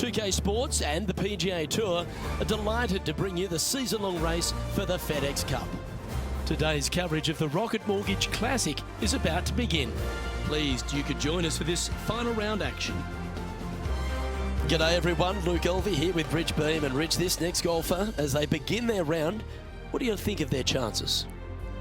2K Sports and the PGA Tour are delighted to bring you the season-long race for the FedEx Cup. Today's coverage of the Rocket Mortgage Classic is about to begin. Pleased you could join us for this final round action. G'day everyone, Luke Elvey here with Rich Beam. And Rich, this next golfer, as they begin their round, what do you think of their chances?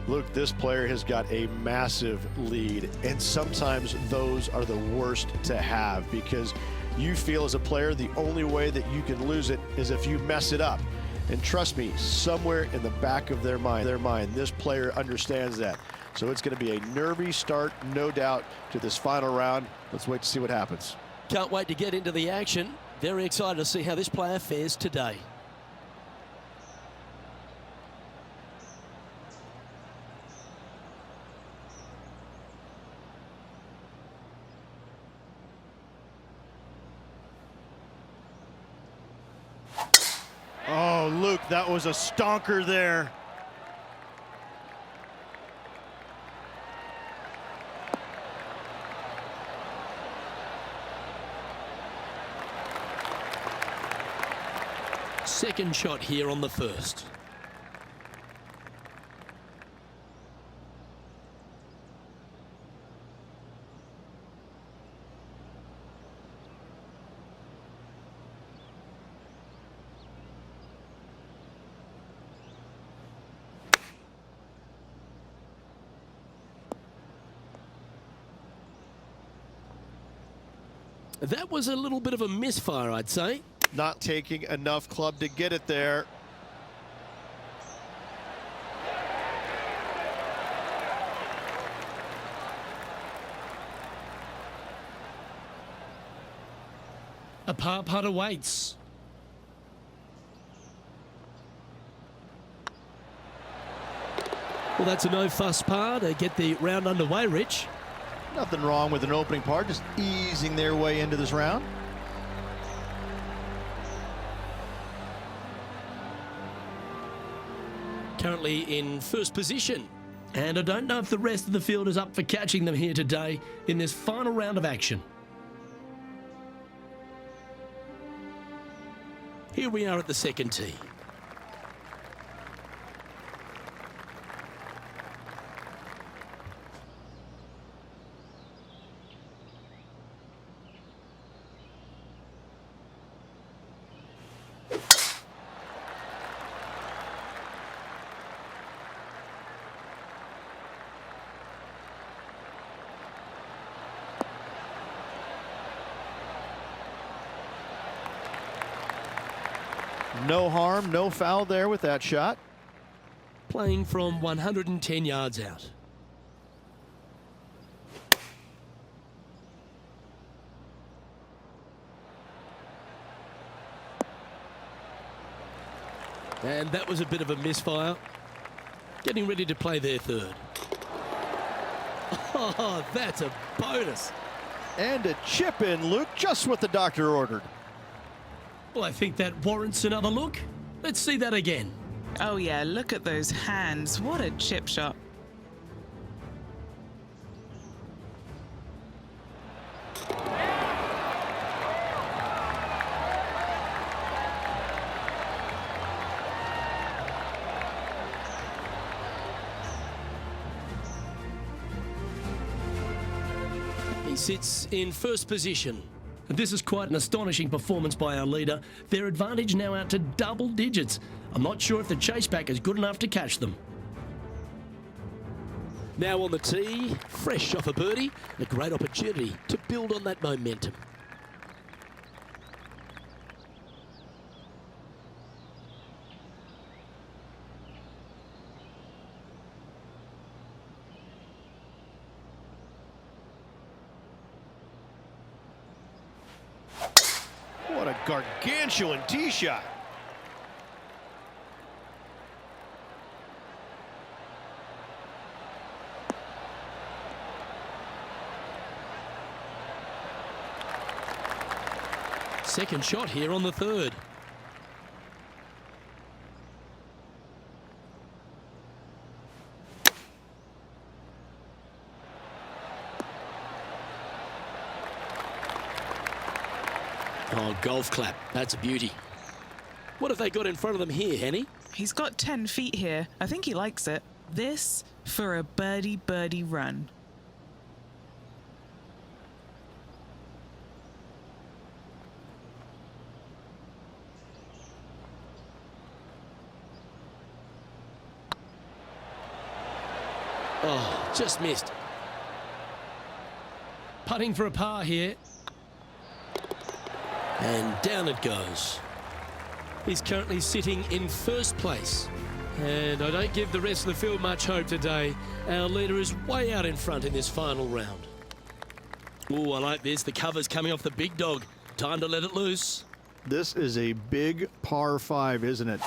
Luke, this player has got a massive lead, and sometimes those are the worst to have because you feel as a player the only way that you can lose it is if you mess it up. And trust me, somewhere in the back of their mind, this player understands that. So it's going to be a nervy start, no doubt, to this final round. Let's wait to see what happens. Can't wait to get into the action. Very excited to see how this player fares today. Oh, Luke, that was a stonker there. Second shot here on the first. That was a little bit of a misfire, I'd say. Not taking enough club to get it there. A par putt awaits. Well, that's a no-fuss par to get the round underway, Rich. Nothing wrong with an opening par, just easing their way into this round. Currently in first position. And I don't know if the rest of the field is up for catching them here today in this final round of action. Here we are at the second tee. No harm, no foul there with that shot. Playing from 110 yards out. And that was a bit of a misfire. Getting ready to play their third. Oh, that's a bonus. And a chip in, Luke, just what the doctor ordered. Well, I think that warrants another look. Let's see that again. Oh yeah, look at those hands. What a chip shot. He sits in first position. This is quite an astonishing performance by our leader. Their advantage now out to double digits. I'm not sure if the chase back is good enough to catch them. Now on the tee, fresh off a birdie, a great opportunity to build on that momentum. What a gargantuan tee shot. Second shot here on the third. Oh, golf clap. That's a beauty. What have they got in front of them here, Henny? He's got 10 feet here. I think he likes it. This for a birdie run. Oh, just missed. Putting for a par here. And down it goes. He's currently sitting in first place. And I don't give the rest of the field much hope today. Our leader is way out in front in this final round. Oh, I like this. The cover's coming off the big dog. Time to let it loose. This is a big par 5, isn't it?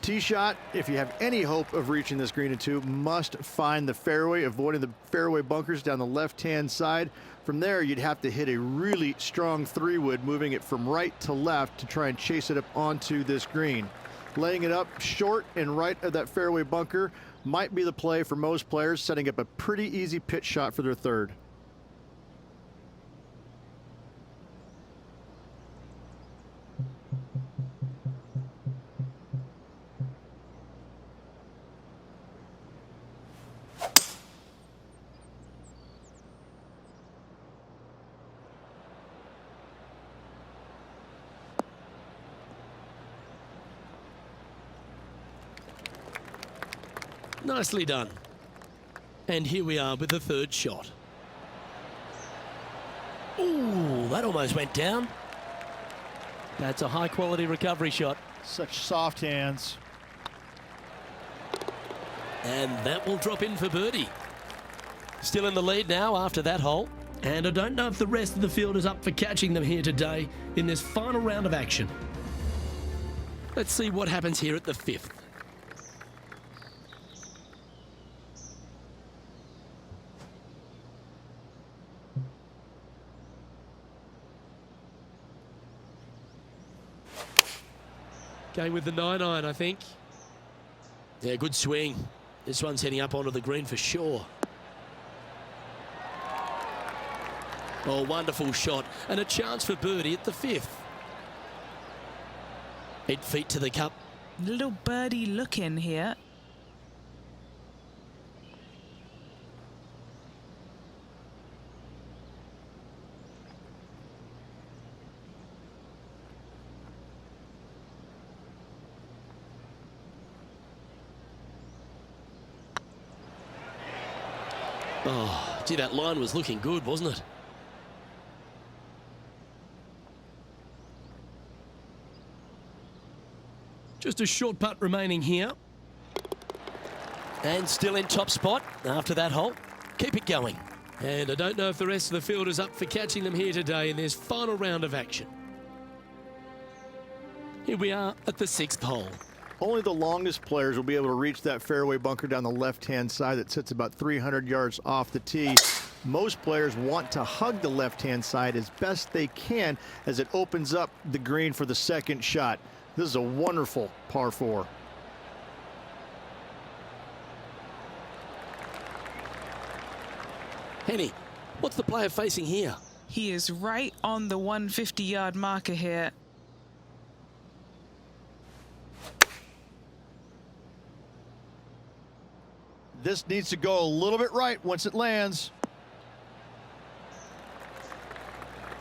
Tee shot, if you have any hope of reaching this green in 2, must find the fairway, avoiding the fairway bunkers down the left-hand side. From there, you'd have to hit a really strong 3-wood, moving it from right to left to try and chase it up onto this green. Laying it up short and right of that fairway bunker might be the play for most players, setting up a pretty easy pitch shot for their third. Nicely done. And here we are with the third shot. Ooh, that almost went down. That's a high-quality recovery shot. Such soft hands. And that will drop in for birdie. Still in the lead now after that hole. And I don't know if the rest of the field is up for catching them here today in this final round of action. Let's see what happens here at the 5th. Going with the 9-iron, I think. Yeah, good swing. This one's heading up onto the green for sure. Oh, wonderful shot. And a chance for birdie at the 5th. 8 feet to the cup. Little birdie look in here. Oh, gee, that line was looking good, wasn't it? Just a short putt remaining here. And still in top spot after that hole. Keep it going. And I don't know if the rest of the field is up for catching them here today in this final round of action. Here we are at the 6th hole. Only the longest players will be able to reach that fairway bunker down the left-hand side that sits about 300 yards off the tee. Most players want to hug the left-hand side as best they can as it opens up the green for the second shot. This is a wonderful par 4. Henny, what's the player facing here? He is right on the 150-yard marker here. This needs to go a little bit right once it lands.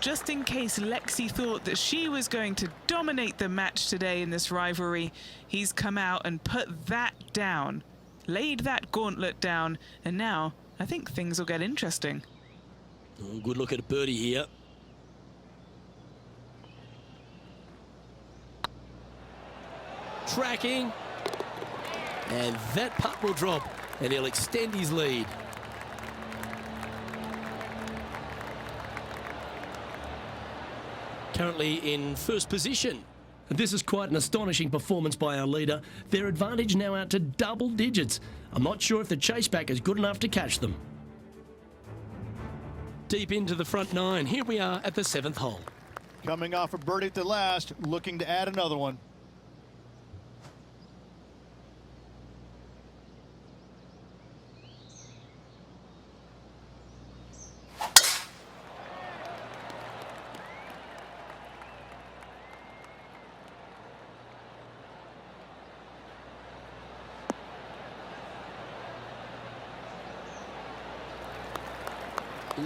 Just in case Lexi thought that she was going to dominate the match today in this rivalry, he's come out and put that down, laid that gauntlet down, and now I think things will get interesting. Oh, good look at a birdie here. Tracking. And that putt will drop, and he'll extend his lead. Currently in first position. This is quite an astonishing performance by our leader. Their advantage now out to double digits. I'm not sure if the chase back is good enough to catch them. Deep into the front 9. Here we are at the 7th hole. Coming off a birdie at the last, looking to add another one.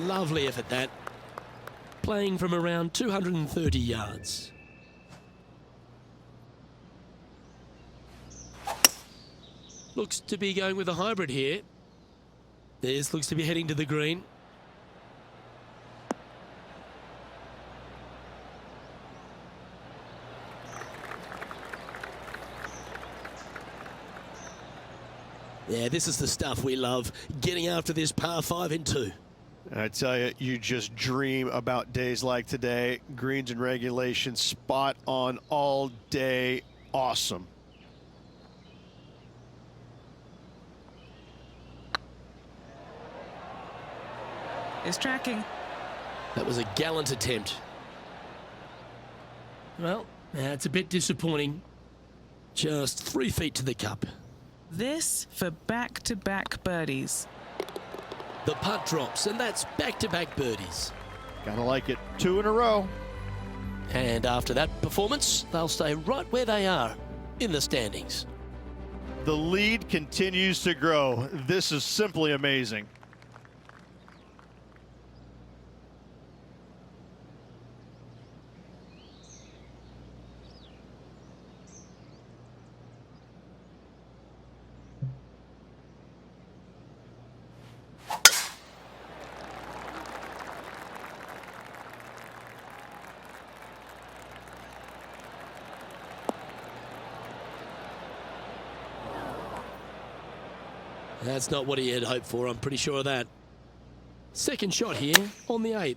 Lovely effort that. Playing from around 230 yards. Looks to be going with a hybrid here. This looks to be heading to the green. Yeah, this is the stuff we love, getting after this par 5 in 2. I tell you, you just dream about days like today. Greens and regulation, spot on all day. Awesome. Is tracking. That was a gallant attempt. Well, that's a bit disappointing. Just 3 feet to the cup. This for back-to-back birdies. The putt drops, and that's back-to-back birdies. Gotta like it. 2 in a row. And after that performance, they'll stay right where they are in the standings. The lead continues to grow. This is simply amazing. That's not what he had hoped for, I'm pretty sure of that. Second shot here on the 8th.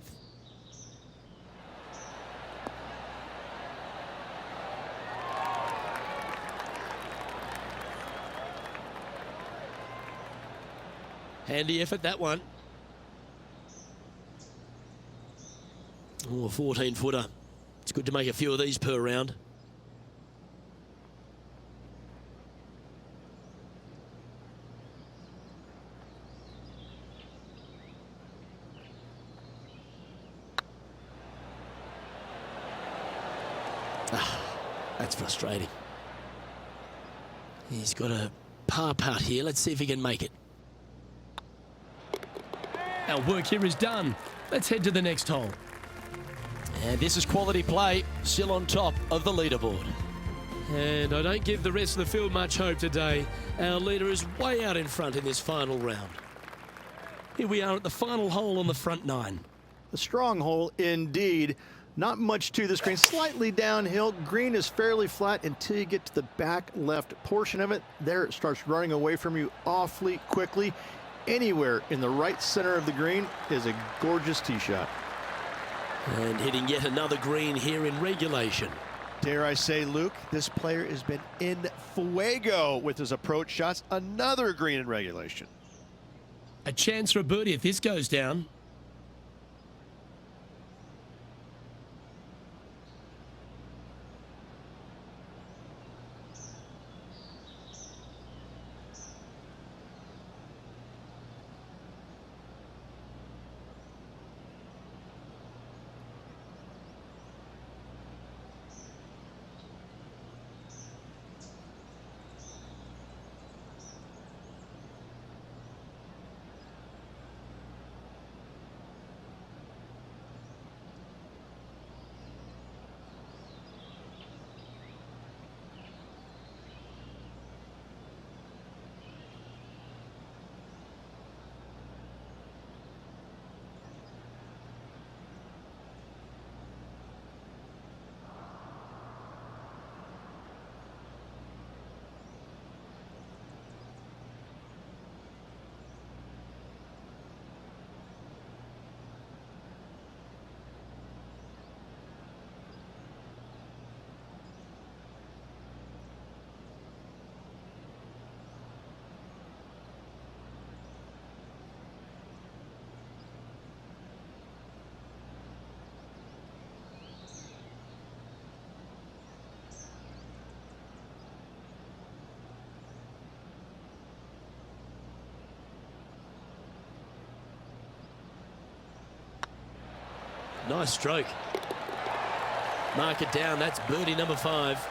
Handy effort, that one. Oh, a 14-footer. It's good to make a few of these per round. That's frustrating. He's got a par putt here. Let's see if he can make it. Our work here is done. Let's head to the next hole. And this is quality play, still on top of the leaderboard. And I don't give the rest of the field much hope today. Our leader is way out in front in this final round. Here we are at the final hole on the front 9. A strong hole indeed. Not much to this green, slightly downhill. Green is fairly flat until you get to the back left portion of it. There it starts running away from you awfully quickly. Anywhere in the right center of the green is a gorgeous tee shot. And hitting yet another green here in regulation. Dare I say, Luke, this player has been in fuego with his approach shots. Another green in regulation. A chance for a birdie if this goes down. Nice stroke. Mark it down. That's birdie number 5.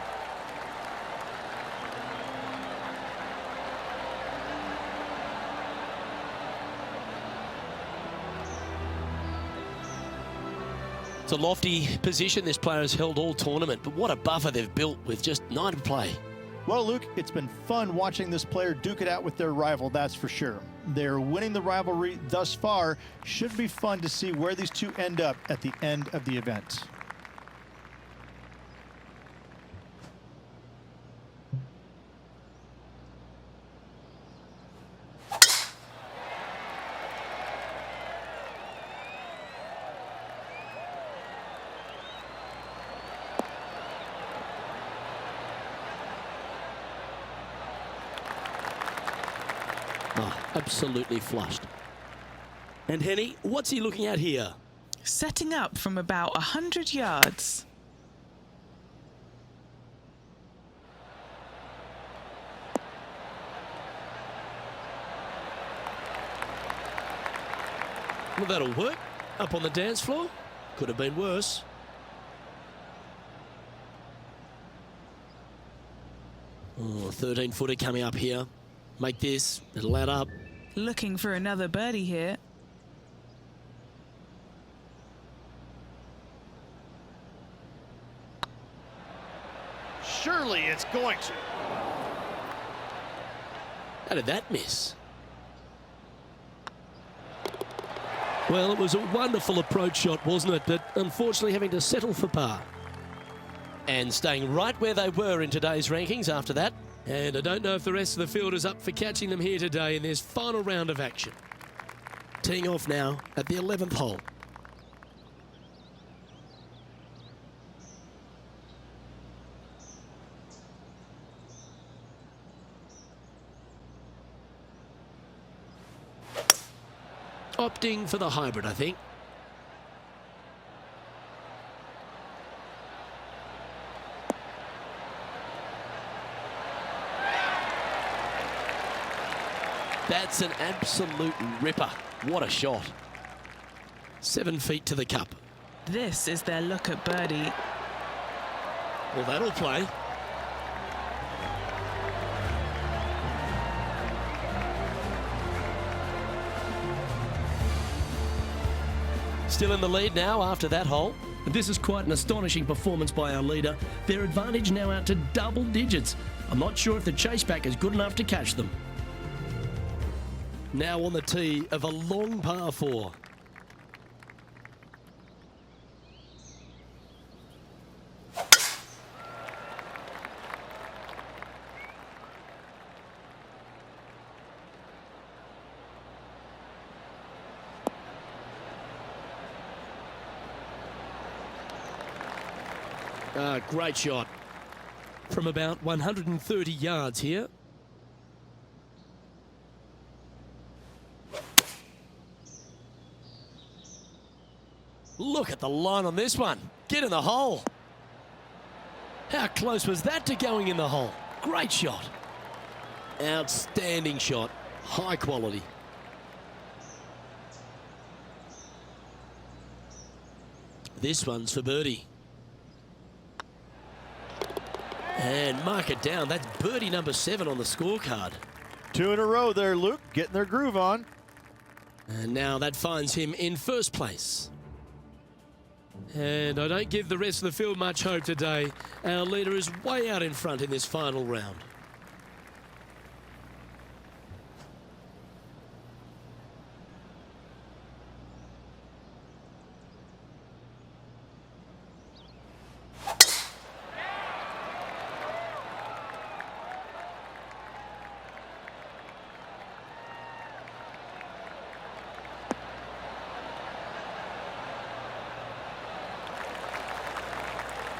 It's a lofty position this player has held all tournament, but what a buffer they've built with just 9 to play. Well, Luke, it's been fun watching this player duke it out with their rival, that's for sure. They're winning the rivalry thus far. Should be fun to see where these two end up at the end of the event. Oh, absolutely flushed. And Henny, what's he looking at here? Setting up from about 100 yards. Well, that'll work. Up on the dance floor. Could have been worse. Oh, 13-footer coming up here. Make this. It'll add up. Looking for another birdie here. Surely it's going to. How did that miss? Well, it was a wonderful approach shot, wasn't it? But unfortunately having to settle for par. And staying right where they were in today's rankings after that. And I don't know if the rest of the field is up for catching them here today in this final round of action. Teeing off now at the 11th hole. Opting for the hybrid, I think. That's an absolute ripper. What a shot. 7 feet to the cup. This is their look at birdie. Well, that'll play. Still in the lead now after that hole. This is quite an astonishing performance by our leader. Their advantage now out to double digits. I'm not sure if the chase back is good enough to catch them. Now on the tee of a long par 4. Great shot. From about 130 yards here. Look at the line on this one. Get in the hole. How close was that to going in the hole? Great shot. Outstanding shot. High quality. This one's for birdie. And mark it down. That's birdie number 7 on the scorecard. 2 in a row there, Luke, getting their groove on. And now that finds him in first place. And I don't give the rest of the field much hope today. Our leader is way out in front in this final round.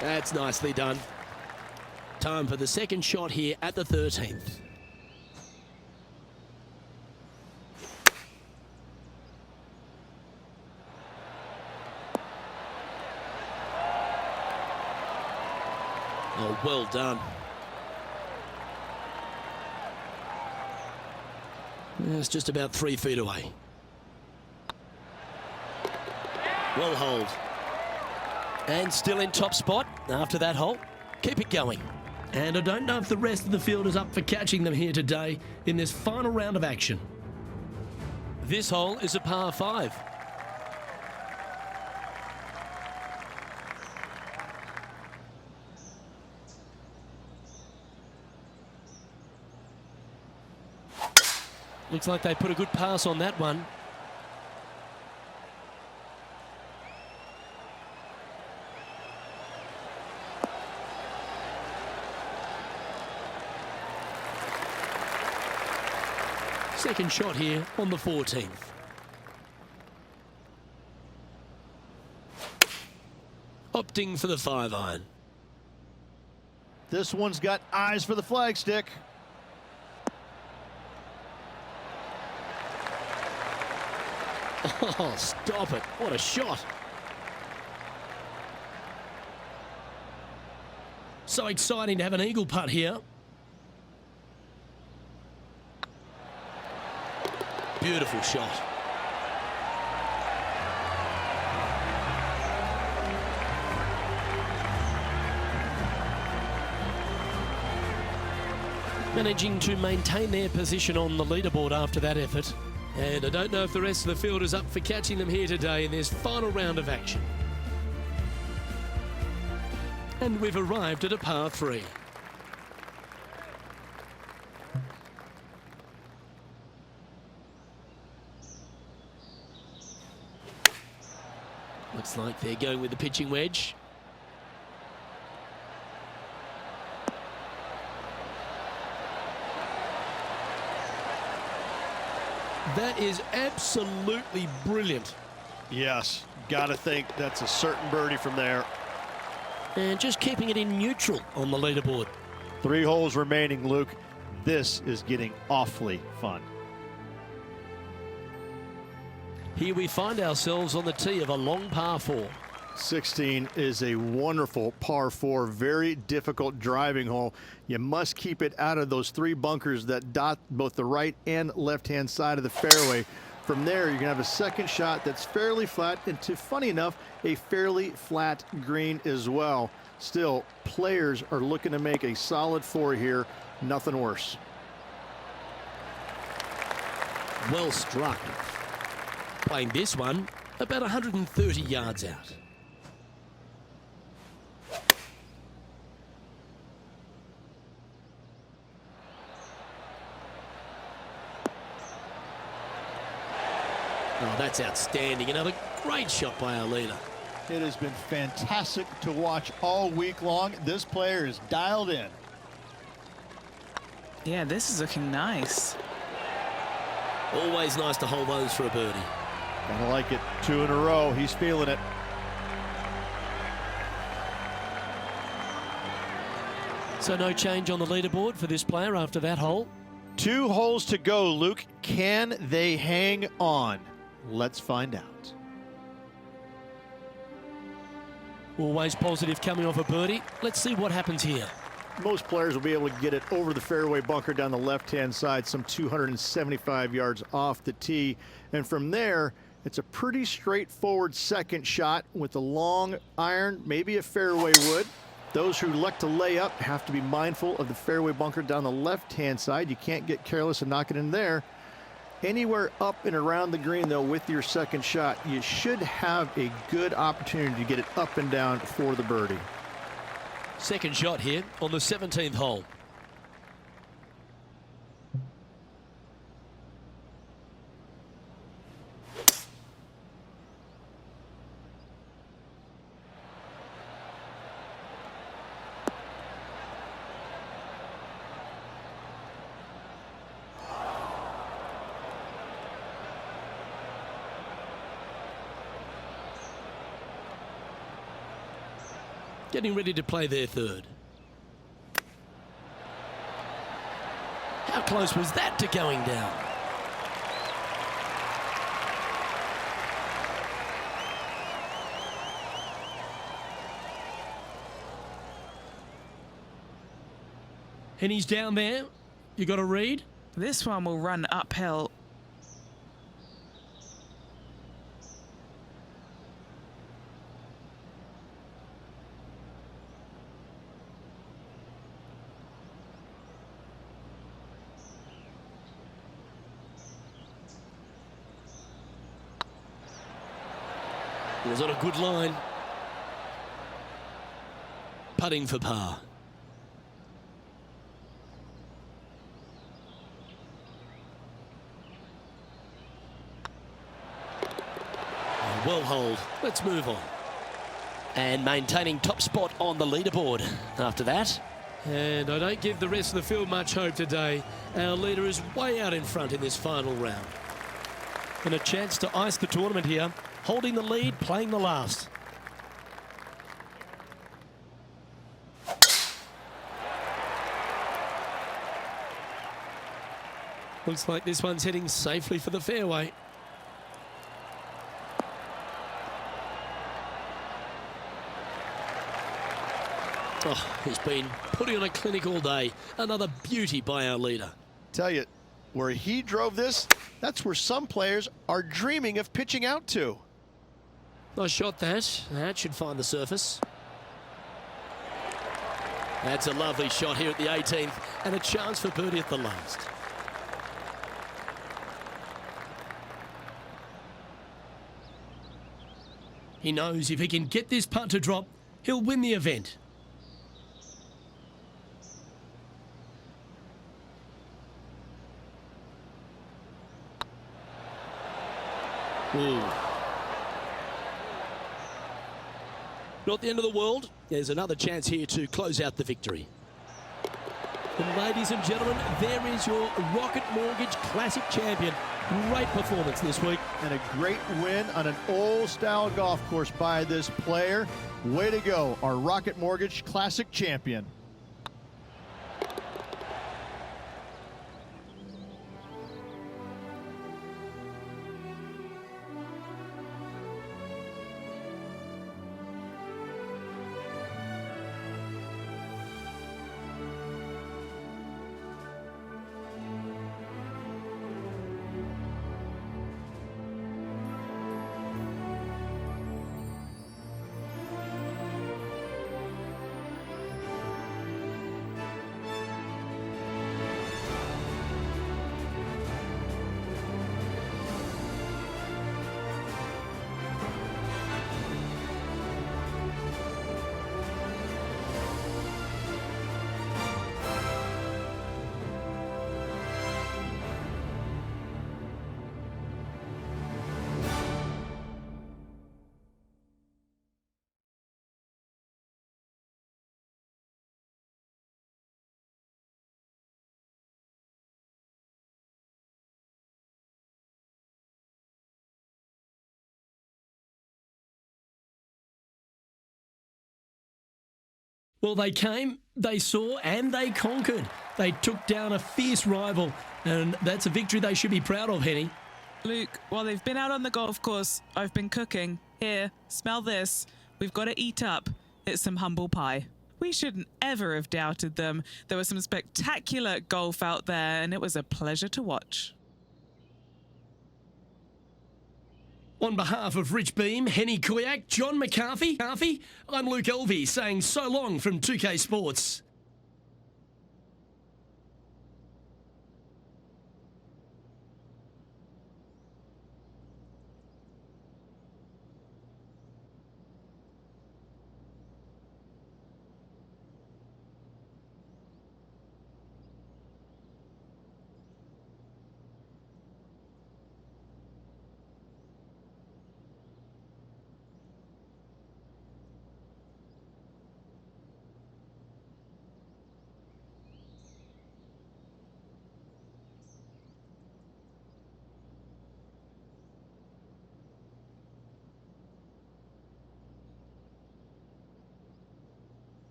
That's nicely done. Time for the second shot here at the 13th. Oh, well done. It's just about 3 feet away. Well holed. And still in top spot after that hole. Keep it going. And I don't know if the rest of the field is up for catching them here today in this final round of action. This hole is a par 5. Looks like they put a good pass on that one. Second shot here on the 14th. Opting for the 5-iron. This one's got eyes for the flagstick. Oh, stop it. What a shot. So exciting to have an eagle putt here. Beautiful shot. Managing to maintain their position on the leaderboard after that effort. And I don't know if the rest of the field is up for catching them here today in this final round of action. And we've arrived at a par 3. Looks like they're going with the pitching wedge. That is absolutely brilliant. Yes, gotta think that's a certain birdie from there. And just keeping it in neutral on the leaderboard. 3 holes remaining, Luke. This is getting awfully fun. Here we find ourselves on the tee of a long par 4. 16 is a wonderful par 4, very difficult driving hole. You must keep it out of those 3 bunkers that dot both the right and left-hand side of the fairway. From there, you're gonna have a second shot that's fairly flat, and funny enough, a fairly flat green as well. Still, players are looking to make a solid 4 here, nothing worse. Well struck. Playing this one about 130 yards out. Oh, that's outstanding. Another great shot by our leader. It has been fantastic to watch all week long. This player is dialed in. Yeah, this is looking nice. Always nice to hold those for a birdie. Kinda like it. 2 in a row. He's feeling it. So no change on the leaderboard for this player after that hole. 2 holes to go, Luke. Can they hang on? Let's find out. Always positive coming off a birdie. Let's see what happens here. Most players will be able to get it over the fairway bunker down the left-hand side, some 275 yards off the tee. And from there, it's a pretty straightforward second shot with a long iron, maybe a fairway wood. Those who like to lay up have to be mindful of the fairway bunker down the left-hand side. You can't get careless and knock it in there. Anywhere up and around the green, though, with your second shot, you should have a good opportunity to get it up and down for the birdie. Second shot here on the 17th hole. Getting ready to play their third. How close was that to going down? And he's down there. You got to read. This one will run uphill. It was on a good line. Putting for par. well hold. Let's move on. And maintaining top spot on the leaderboard after that. And I don't give the rest of the field much hope today. Our leader is way out in front in this final round. And a chance to ice the tournament here. Holding the lead, playing the last. Looks like this one's heading safely for the fairway. Oh, he's been putting on a clinic all day. Another beauty by our leader. Tell you, where he drove this, that's where some players are dreaming of pitching out to. Nice shot that. That should find the surface. That's a lovely shot here at the 18th and a chance for birdie at the last. He knows if he can get this putt to drop, he'll win the event. Ooh. Not the end of the world. There's another chance here to close out the victory. And ladies and gentlemen, there is your Rocket Mortgage Classic champion. Great performance this week. And a great win on an old-style golf course by this player. Way to go, our Rocket Mortgage Classic champion. Well, they came, they saw, and they conquered. They took down a fierce rival, and that's a victory they should be proud of, Henny. Luke, while they've been out on the golf course, I've been cooking. Here, smell this. We've got to eat up. It's some humble pie. We shouldn't ever have doubted them. There was some spectacular golf out there, and it was a pleasure to watch. On behalf of Rich Beam, Henny Kuyak, John McCarthy, I'm Luke Elvey saying so long from 2K Sports.